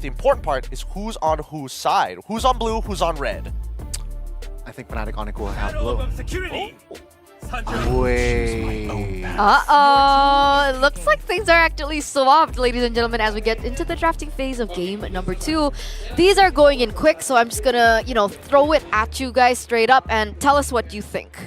The important part is who's on whose side. Who's on blue, who's on red. I think Fnatic Onyx will have blue. Wait. Uh-oh. It looks like things are actually swapped, ladies and gentlemen, as we get into the drafting phase of game number 2. These are going in quick, so I'm just gonna, throw it at you guys straight up and tell us what you think.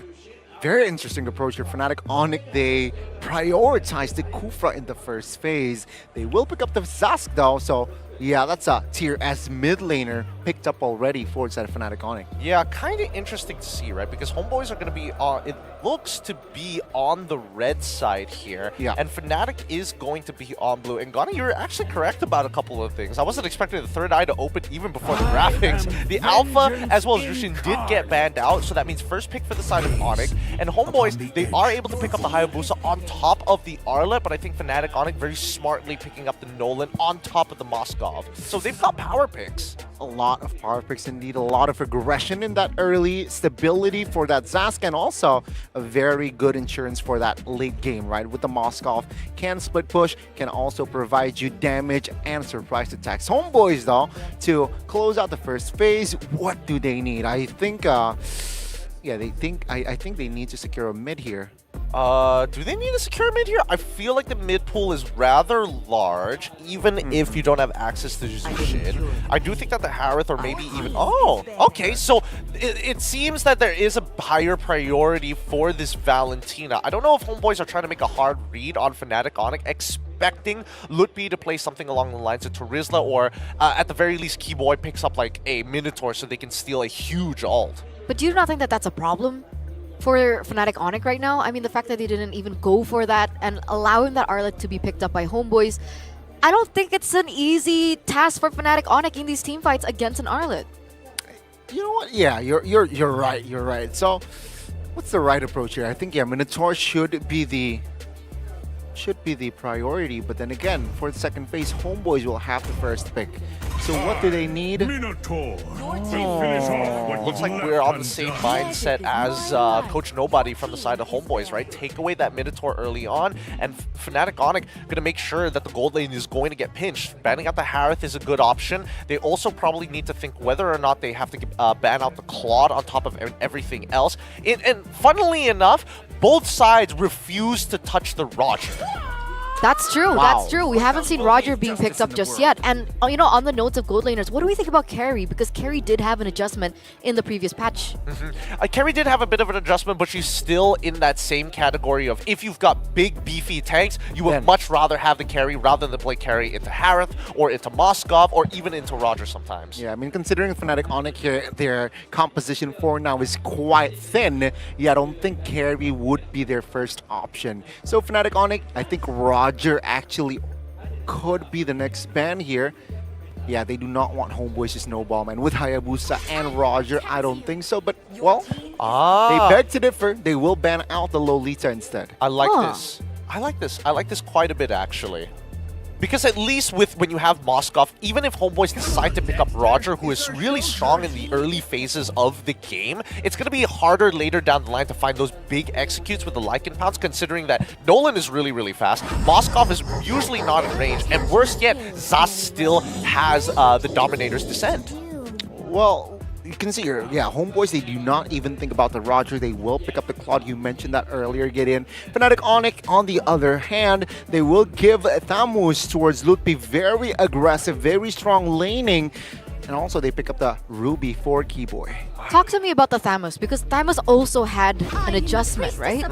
Very interesting approach here. Fnatic Onyx, they prioritize the Kufra in the first phase. They will pick up the Zask though, so yeah, that's a tier S mid laner picked up already for side of Fnatic Onyx. Yeah, kind of interesting to see, right? Because Homeboys are going to be on, it looks to be on the red side here. Yeah. And Fnatic is going to be on blue. And Ghana, you're actually correct about a couple of things. I wasn't expecting the third eye to open even before the graphics. The Alpha as well as Yushin did get banned out, so that means first pick for the side of Onyx. And Homeboys, they are able to pick up the Hayabusa on top of the Arlet, but I think Fnatic Onyx very smartly picking up the Nolan on top of the Moskov. So they've got power picks. A lot of power picks indeed, a lot of aggression in that early, stability for that Zask, and also a very good insurance for that late game, right? With the Moskov, can split push, can also provide you damage and surprise attacks. Homeboys though, to close out the first phase, what do they need? I think, I think they need to secure a mid here. Do they need a secure mid here? I feel like the mid pool is rather large, even if you don't have access to Zushin. I do think that the Harith or maybe even... Oh, okay, so it seems that there is a higher priority for this Valentina. I don't know if Homeboys are trying to make a hard read on Fnatic Onyx, expecting Lutbi to play something along the lines of Terizla, or at the very least Keyboy picks up like a Minotaur so they can steal a huge ult. But do you not think that that's a problem for Fnatic Onyx right now? I mean, the fact that they didn't even go for that and allowing that Arlet to be picked up by Homeboys, I don't think it's an easy task for Fnatic Onyx in these team fights against an Arlet. You know what? Yeah, you're right. You're right. So, what's the right approach here? I think Minotaur should be the priority, but then again, for the second phase, Homeboys will have the first pick. So what do they need? Minotaur. Looks like we're on the same mindset as Coach Nobody from the side of Homeboys, right? Take away that Minotaur early on, and Fnatic Onyx gonna make sure that the gold lane is going to get pinched. Banning out the Harith is a good option. They also probably need to think whether or not they have to ban out the Claude on top of everything else. And funnily enough, both sides refuse to touch the Roger. That's true. Wow. That's true. We haven't seen Roger being picked up just yet. And, on the notes of gold laners, what do we think about Carrie? Because Carrie did have an adjustment in the previous patch. Carrie did have a bit of an adjustment, but she's still in that same category of if you've got big, beefy tanks, you would much rather have the Carrie rather than play Carrie into Harith or into Moskov or even into Roger sometimes. Yeah, I mean, considering Fnatic Onyx here, their composition for now is quite thin. Yeah, I don't think Carrie would be their first option. So Fnatic Onyx, I think Roger actually could be the next ban here. Yeah, they do not want Homeboys to snowball, man. With Hayabusa and Roger, I don't think so. But, well, they beg to differ. They will ban out the Lolita instead. I like this. I like this. I like this quite a bit, actually. Because at least when you have Moskov, even if Homeboys decide to pick up Roger, who is really strong in the early phases of the game, it's going to be harder later down the line to find those big executes with the Lycan Pounds, considering that Nolan is really, really fast. Moskov is usually not in range. And worse yet, Zas still has the Dominator's Descent. Well, you can see here, yeah, Homeboys, they do not even think about the Roger. They will pick up the Claude. You mentioned that earlier, Gideon. Fnatic Onyx, on the other hand, they will give Thamus towards Lutpi. Very aggressive, very strong laning. And also, they pick up the Ruby for Keyboy. Talk to me about the Thamus, because Thamus also had an adjustment, right?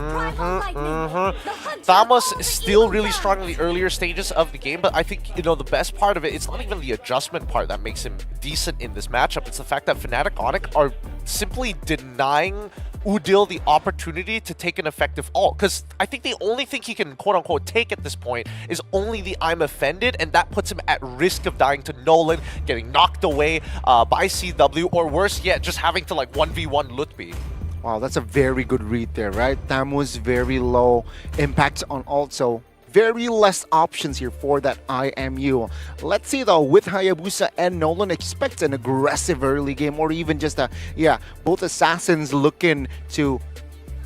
Thamus is still really strong in the earlier stages of the game, but I think, the best part of it, it's not even the adjustment part that makes him decent in this matchup. It's the fact that Fnatic Onyx are simply denying Udil the opportunity to take an effective ult, because I think the only thing he can quote-unquote take at this point is only the I'm offended, and that puts him at risk of dying to Nolan, getting knocked away by CW, or worse yet, just having to 1v1 Lutbi. Wow, that's a very good read there, right? Thamus, very low impact on ult, so very less options here for that IMU. Let's see though, with Hayabusa and Nolan, expect an aggressive early game, or even just both assassins looking to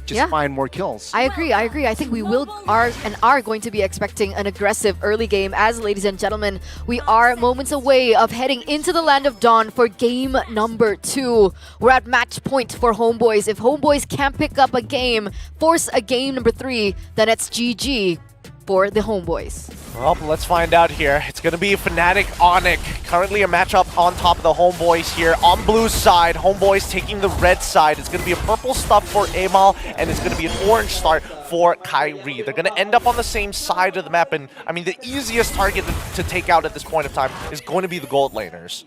just find more kills. I agree. I think we are going to be expecting an aggressive early game, as ladies and gentlemen, we are moments away of heading into the Land of Dawn for game number 2. We're at match point for Homeboys. If Homeboys can't pick up a game, force a game number 3, then it's GG for the Homeboys. Well, let's find out here. It's going to be Fnatic Onyx. Currently a matchup on top of the Homeboys here. On blue side, Homeboys taking the red side. It's going to be a purple stuff for Amal, and it's going to be an orange start for Kyrie. They're going to end up on the same side of the map, and I mean, the easiest target to take out at this point of time is going to be the gold laners.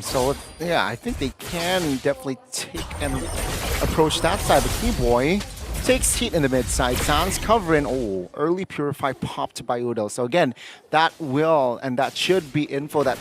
So, yeah, I think they can definitely take and approach that side. But Keyboy takes heat in the mid side. Sans covering. Oh, early Purify popped by Udo. So again, that will and that should be info that,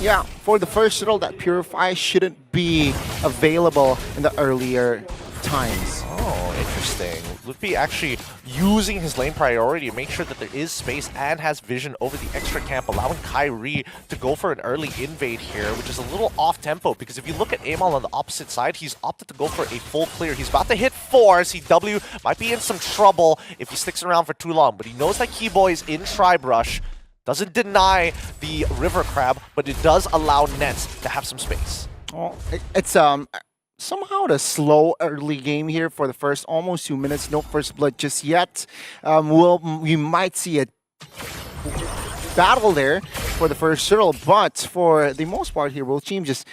yeah, for the first roll, that Purify shouldn't be available in the earlier times. Oh, interesting. Lupi actually using his lane priority to make sure that there is space and has vision over the extra camp, allowing Kyrie to go for an early invade here, which is a little off-tempo, because if you look at Amal on the opposite side, he's opted to go for a full clear. He's about to hit 4. CW might be in some trouble if he sticks around for too long, but he knows that Keyboy is in Tribe Rush. Doesn't deny the River Crab, but it does allow Nets to have some space. Oh, it's somehow the slow early game here for the first almost 2 minutes. No first blood just yet. We might see a battle there for the first turtle, but for the most part here, both teams just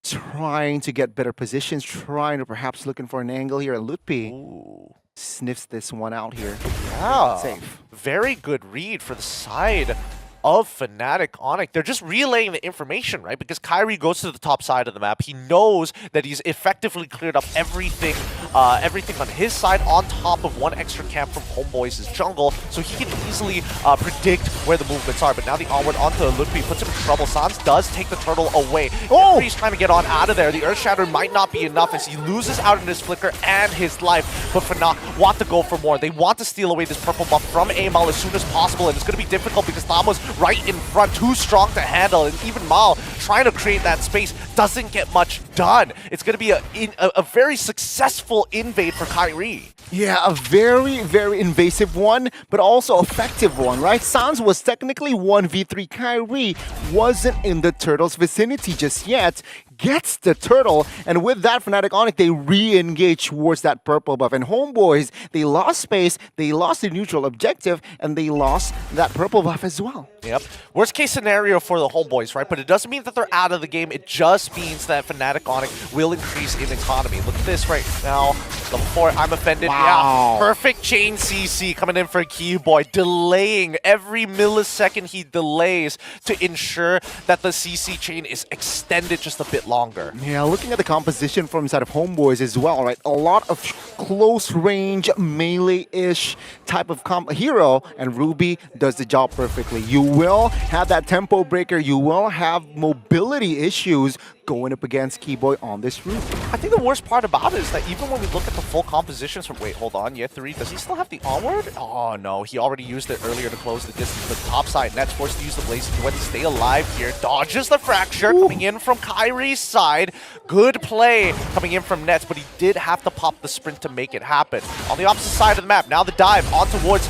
trying to get better positions, trying to perhaps looking for an angle here. Lutpi sniffs this one out here. Yeah, safe. Very good read for the side of Fnatic Onyx. They're just relaying the information, right? Because Kyrie goes to the top side of the map. He knows that he's effectively cleared up everything on his side on top of one extra camp from Homeboys' jungle, so he can easily predict where the movements are. But now the onward onto Ludwig puts him in trouble. Sans does take the turtle away. Oh! He's trying to get on out of there. The Earth Shatter might not be enough as he loses out in his flicker and his life. But Fnatic want to go for more. They want to steal away this purple buff from Amal as soon as possible, and it's going to be difficult because Thamos right in front, too strong to handle, and even Mal trying to create that space doesn't get much done. It's going to be a very successful invade for Kyrie. Yeah, a very, very invasive one, but also effective one, right? Sans was technically 1v3. Kyrie wasn't in the turtle's vicinity just yet. Gets the turtle, and with that, Fnatic Onyx, they re-engage towards that purple buff. And Homeboys, they lost space, they lost the neutral objective, and they lost that purple buff as well. Yep. Worst case scenario for the Homeboys, right? But it doesn't mean that they're out of the game. It just means that Fnatic Onyx will increase in economy. Look at this right now. Level 4, I'm offended. Wow. Yeah, perfect chain CC coming in for Keyboy, delaying every millisecond he delays to ensure that the CC chain is extended just a bit longer. Yeah, looking at the composition from inside of Homeboys as well, right? A lot of close range, melee-ish type of hero, and Ruby does the job perfectly. You will have that tempo breaker, you will have mobility issues going up against Keyboy on this route. I think the worst part about it is that even when we look at the full compositions from, wait, hold on, yeah, 3, does he still have the onward? Oh no, he already used it earlier to close the distance. The top side, Nets forced to use the blaze to stay alive here. Dodges the fracture coming in from Kyrie's side. Good play coming in from Nets, but he did have to pop the sprint to make it happen. On the opposite side of the map, now the dive on towards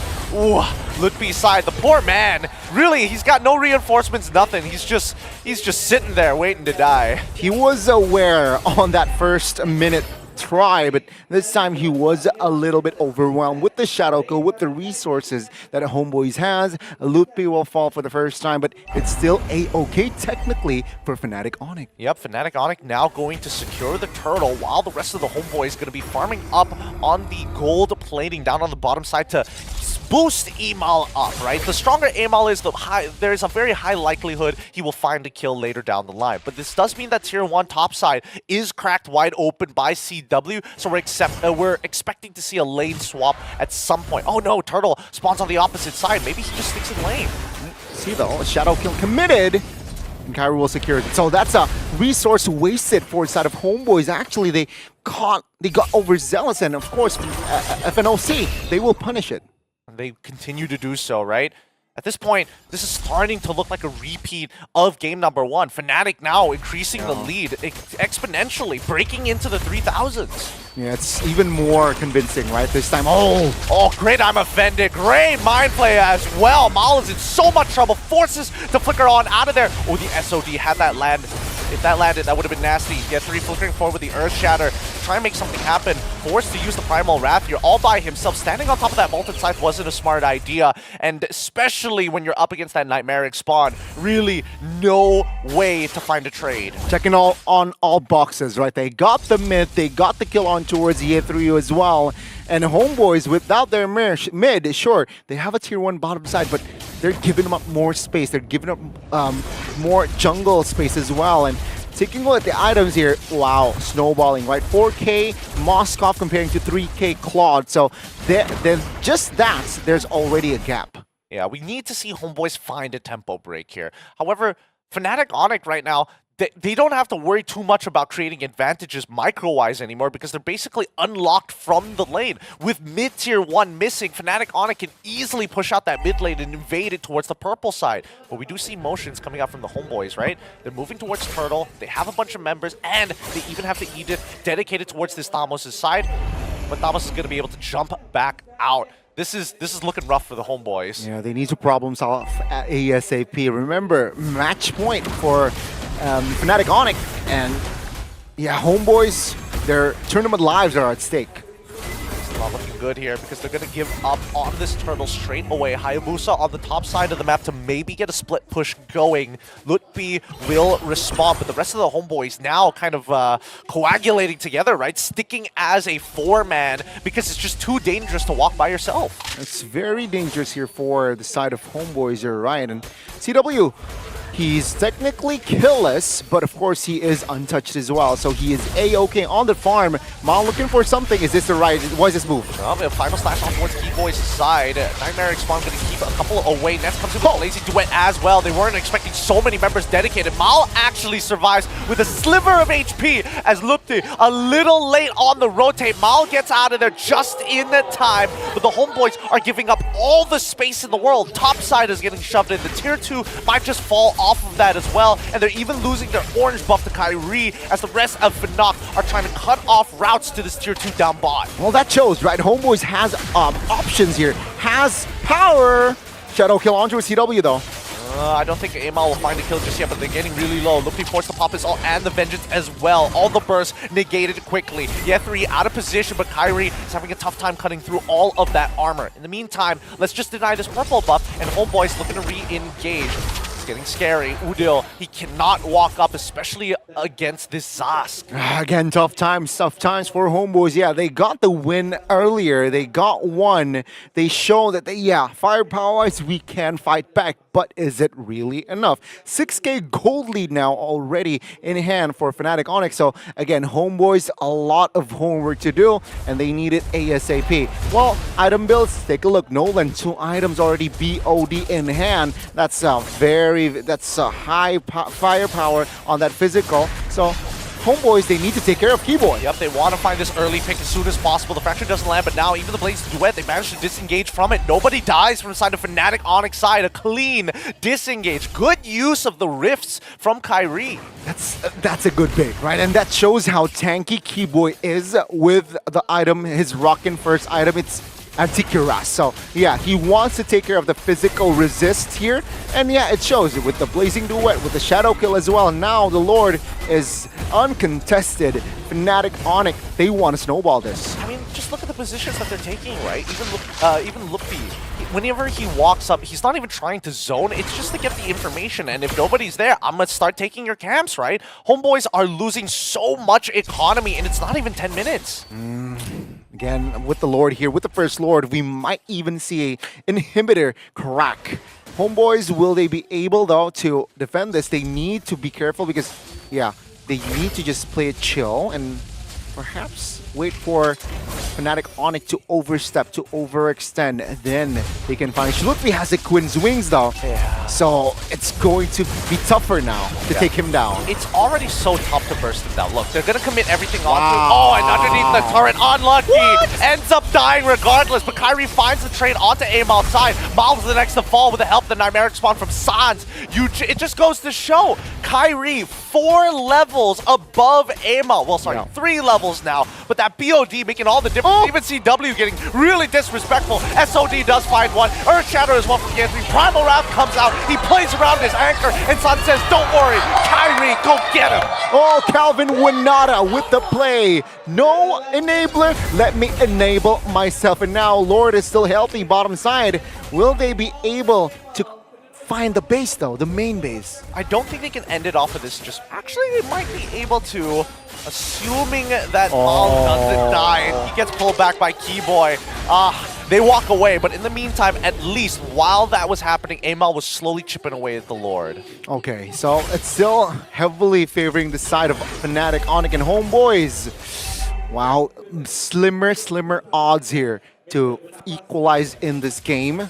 Lutpi's side. The poor man, really, he's got no reinforcements, nothing. He's just sitting there waiting to die. He was aware on that first minute try, but this time he was a little bit overwhelmed with the Shadow Kill, with the resources that Homeboys has. Lutpi will fall for the first time, but it's still a-okay technically for Fnatic Onyx. Yep, Fnatic Onyx now going to secure the turtle while the rest of the Homeboys is going to be farming up on the gold plating down on the bottom side to boost Amal up, right? The stronger Amal is, there's a very high likelihood he will find a kill later down the line. But this does mean that Tier 1 top side is cracked wide open by CW, so we're expecting to see a lane swap at some point. Oh no, Turtle spawns on the opposite side. Maybe he just sticks in lane. See though, Shadow Kill committed, and Kyrie will secure it. So that's a resource wasted for inside of Homeboys. Actually, they got overzealous, and of course, FNOC, they will punish it. They continue to do so, right? At this point, this is starting to look like a repeat of game number 1. Fnatic now increasing the lead exponentially, breaking into the 3000s. Yeah, it's even more convincing, right? This time, Oh, great, I'm offended. Great mind play as well. Mal is in so much trouble, forces to flicker on out of there. Oh, the SOD had that land. If that landed, that would have been nasty. Get 3 flickering forward with the Earth Shatter. Try and make something happen. Forced to use the Primal Wrath here all by himself. Standing on top of that Molten Scythe wasn't a smart idea. And especially when you're up against that Nightmaric spawn, really no way to find a trade. checking on all boxes, right? They got the mid, they got the kill on towards Ye3 as well. And Homeboys, without their mid, sure, they have a tier 1 bottom side, but they're giving them up more space. They're giving up more jungle space as well. And taking a look at the items here, wow, snowballing, right? 4K Moskov comparing to 3K Claude. So they're just that, there's already a gap. Yeah, we need to see Homeboys find a tempo break here. However, Fnatic Onyx right now, they don't have to worry too much about creating advantages micro-wise anymore because they're basically unlocked from the lane. With mid-tier 1 missing, Fnatic Onyx can easily push out that mid lane and invade it towards the purple side. But we do see motions coming out from the Homeboys, right? They're moving towards Turtle, they have a bunch of members, and they even have the Edith dedicated towards this Thamos' side. But Thamos is going to be able to jump back out. This is looking rough for the Homeboys. Yeah, they need to problem solve at ASAP. Remember, match point for Fnatic Onyx, and yeah, Homeboys, their tournament lives are at stake. It's not looking good here because they're going to give up on this Turtle straight away. Hayabusa on the top side of the map to maybe get a split push going. Lutfi will respond, but the rest of the Homeboys now kind of coagulating together, right? Sticking as a 4-man because it's just too dangerous to walk by yourself. It's very dangerous here for the side of Homeboys, you're right. And CW, he's technically killless, but of course he is untouched as well. So he is A-okay on the farm. Mal looking for something. Is this the right? What is this move? Well, a final slash on towards Keyboy's side. Nightmaric Spawn going to keep a couple away. Nets comes in with a lazy duet as well. They weren't expecting so many members dedicated. Mal actually survives with a sliver of HP as Lupti a little late on the rotate. Mal gets out of there just in the time, but the Homeboys are giving up all the space in the world. Top side is getting shoved in. The tier 2 might just fall off of that as well, and they're even losing their orange buff to Kyrie as the rest of FNOC are trying to cut off routes to this tier 2 down bot. Well, that shows, right? Homeboys has options here, has power. Shadow kill onto a CW though. I don't think Amal will find a kill just yet, but they're getting really low. Lupti forced to pop his ult and the Vengeance as well. All the bursts negated quickly. Ye3 out of position, but Kyrie is having a tough time cutting through all of that armor. In the meantime, let's just deny this purple buff, and Homeboys looking to re-engage. Getting scary. Udil, he cannot walk up, especially against this Zask. Again, tough times for Homeboys. Yeah, they got the win earlier. They got one. They show that firepower-wise, we can fight back. But is it really enough? 6K gold lead now already in hand for Fnatic Onyx. So again, Homeboys, a lot of homework to do, and they need it ASAP. Well, item builds, take a look. Nolan, 2 items already BOD in hand. That's a high firepower on that physical. So Homeboys, they need to take care of Keyboy. Yep, they want to find this early pick as soon as possible. The Fracture doesn't land, but now even the Blaze Duet, they managed to disengage from it. Nobody dies from the side of Fnatic Onyx side. A clean disengage. Good use of the rifts from Kyrie. That's a good pick, right? And that shows how tanky Keyboy is with the item, his rockin' first item. It's Anticuras. So yeah, he wants to take care of the physical resist here, and yeah, it shows with the Blazing Duet, with the Shadow Kill as well. Now the Lord is uncontested. Fnatic Onyx, they want to snowball this. I mean, just look at the positions that they're taking, right? Even Luppi, whenever he walks up, he's not even trying to zone. It's just to get the information, and if nobody's there, I'm gonna start taking your camps, right? Homeboys are losing so much economy, and it's not even 10 minutes. Again, with the Lord here, with the first Lord, we might even see an inhibitor crack. Homeboys, will they be able, though, to defend this? They need to be careful because, yeah, they need to just play it chill and perhaps wait for Fnatic Onyx to overstep, to overextend. Then they can find Shlupi has a Queen's Wings though. Yeah. So it's going to be tougher now to take him down. It's already so tough to burst him down. Look, they're going to commit everything onto... Wow. Oh, and underneath the turret, unlucky. Ends up dying regardless, but Kyrie finds the trade onto Amal's side. Mal's the next to fall with the help of the Nightmaric Spawn from Sans. It just goes to show, Kyrie, 4 levels above Amal. Well, sorry, 3 levels now, but that BOD making all the difference. Even CW getting really disrespectful. SOD does find one. Earth Shatter is one from Gantry. Primal Wrath comes out. He plays around his anchor, and Sun says, don't worry, Kyrie, go get him. Oh, Calvin Winata with the play. No enabler. Let me enable myself. And now Lord is still healthy bottom side. Will they be able to find the base though, the main base? I don't think they can end it off of this. Just actually, they might be able to, assuming that Mal doesn't die and he gets pulled back by Keyboy. They walk away, but in the meantime, at least while that was happening, Amal was slowly chipping away at the Lord. Okay, so it's still heavily favoring the side of Fnatic, Onyx, and Homeboys. Wow, slimmer odds here to equalize in this game.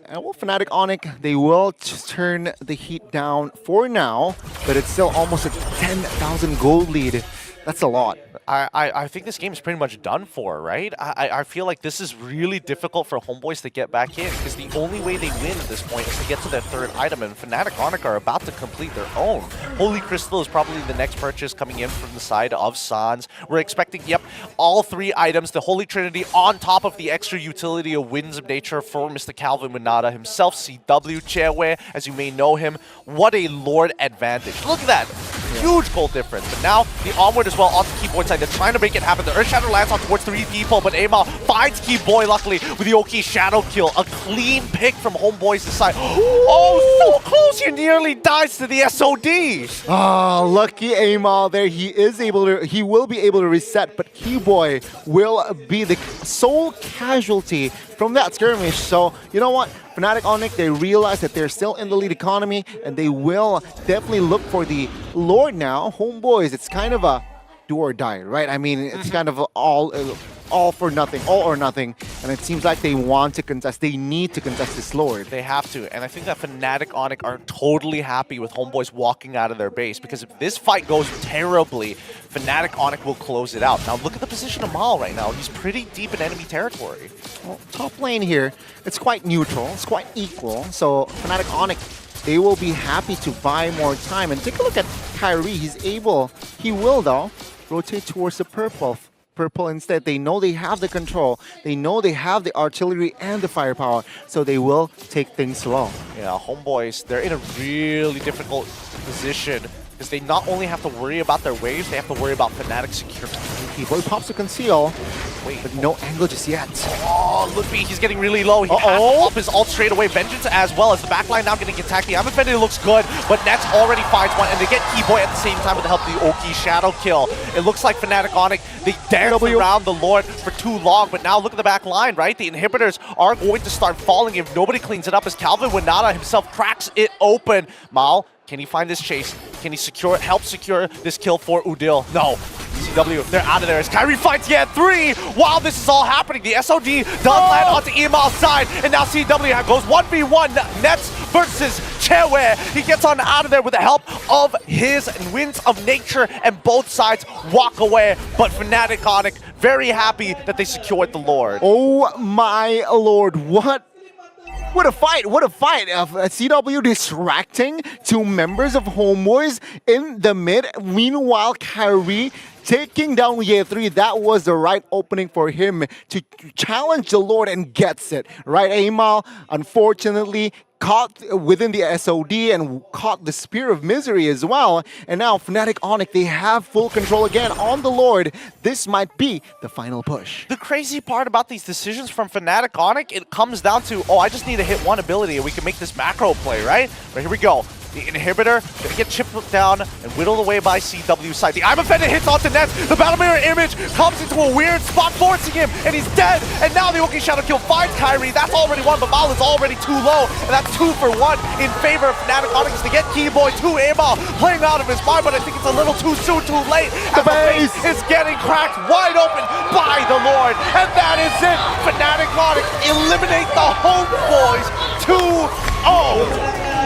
And well, Fnatic Onyx, they will turn the heat down for now, but it's still almost a 10,000 gold lead. That's a lot. I think this game is pretty much done for, right? I feel like this is really difficult for Homeboys to get back in, because the only way they win at this point is to get to their 3rd item, and Fnatic Onyx are about to complete their own. Holy Crystal is probably the next purchase coming in from the side of Sans. We're expecting, all 3 items, the Holy Trinity, on top of the extra utility of Winds of Nature for Mr. Calvin Winata himself, CW Chairway, as you may know him. What a Lord advantage. Look at that. Huge goal difference. But now, the onward as well onto Keyboy side. They're trying to make it happen. The Earth Shadow lands on towards 3 people, but Amal finds Keyboy, luckily, with the Oki Shadow kill. A clean pick from Homeboys' side. Oh, so close! He nearly dies to the SOD! Lucky Amal there. He will be able to reset, but Keyboy will be the sole casualty from that skirmish. So, you know what? Fnatic Onyx, they realize that they're still in the lead economy, and they will definitely look for the Lord now. Homeboys, it's kind of a do or die, right? I mean, it's kind of all for nothing, all or nothing, and it seems like they want to contest. They need to contest this Lord. They have to, and I think that Fnatic Onyx are totally happy with Homeboys walking out of their base, because if this fight goes terribly, Fnatic Onyx will close it out. Now look at the position of Mal right now. He's pretty deep in enemy territory. Well, top lane here, it's quite neutral, it's quite equal, so Fnatic Onyx, they will be happy to buy more time. And take a look at Kyrie. He will though, rotate towards the purple instead. They know they have the control. They know they have the artillery and the firepower, so they will take things slow. Yeah, Homeboys, they're in a really difficult position, because they not only have to worry about their waves, they have to worry about Fnatic security. Keyboy pops to conceal. Wait, but no angle just yet. Oh, look, he's getting really low. He has to up his ult straight away. Vengeance as well, as the backline now getting attacked. The Amifendi looks good, but Nets already finds one, and they get Keyboy at the same time with the help of the Oki Shadow kill. It looks like Fnatic Onyx, they danced around the Lord for too long, but now look at the back line, right? The inhibitors are going to start falling if nobody cleans it up, as Calvin Winata himself cracks it open. Mal, can he find this chase? Can he help secure this kill for Udil? No. CW, they're out of there as Kyrie fights yet 3 while this is all happening. The SOD does land onto Emal's side, and now CW goes 1v1 Nets versus Chairway. He gets on out of there with the help of his Winds of Nature, and both sides walk away. But Fnatic Onyx very happy that they secured the Lord. Oh my Lord, what a fight, what a fight. CW distracting 2 members of Homeboys in the mid. Meanwhile, Kyrie taking down Ye 3. That was the right opening for him to challenge the Lord, and gets it. Right, Amal, unfortunately, caught within the SOD and caught the Spear of Misery as well. And now Fnatic Onyx, they have full control again on the Lord. This might be the final push. The crazy part about these decisions from Fnatic Onyx, it comes down to, oh, I just need to hit one ability and we can make this macro play, right? But here we go. The inhibitor gonna get chipped down and whittled away by CW side. The Eye of Fender hits onto Nets. The Battle Mirror image comes into a weird spot, forcing him, and he's dead. And now the Oki Shadow Kill finds Kyrie. That's already one, but Mal is already too low, and that's 2 for 1 in favor of Fnatic Onyx to get Keyboy to A-Ball, playing out of his mind, but I think it's a little too soon, too late. The base is getting cracked wide open by the Lord, and that is it. Fnatic Onyx eliminate the Homeboys 2-0.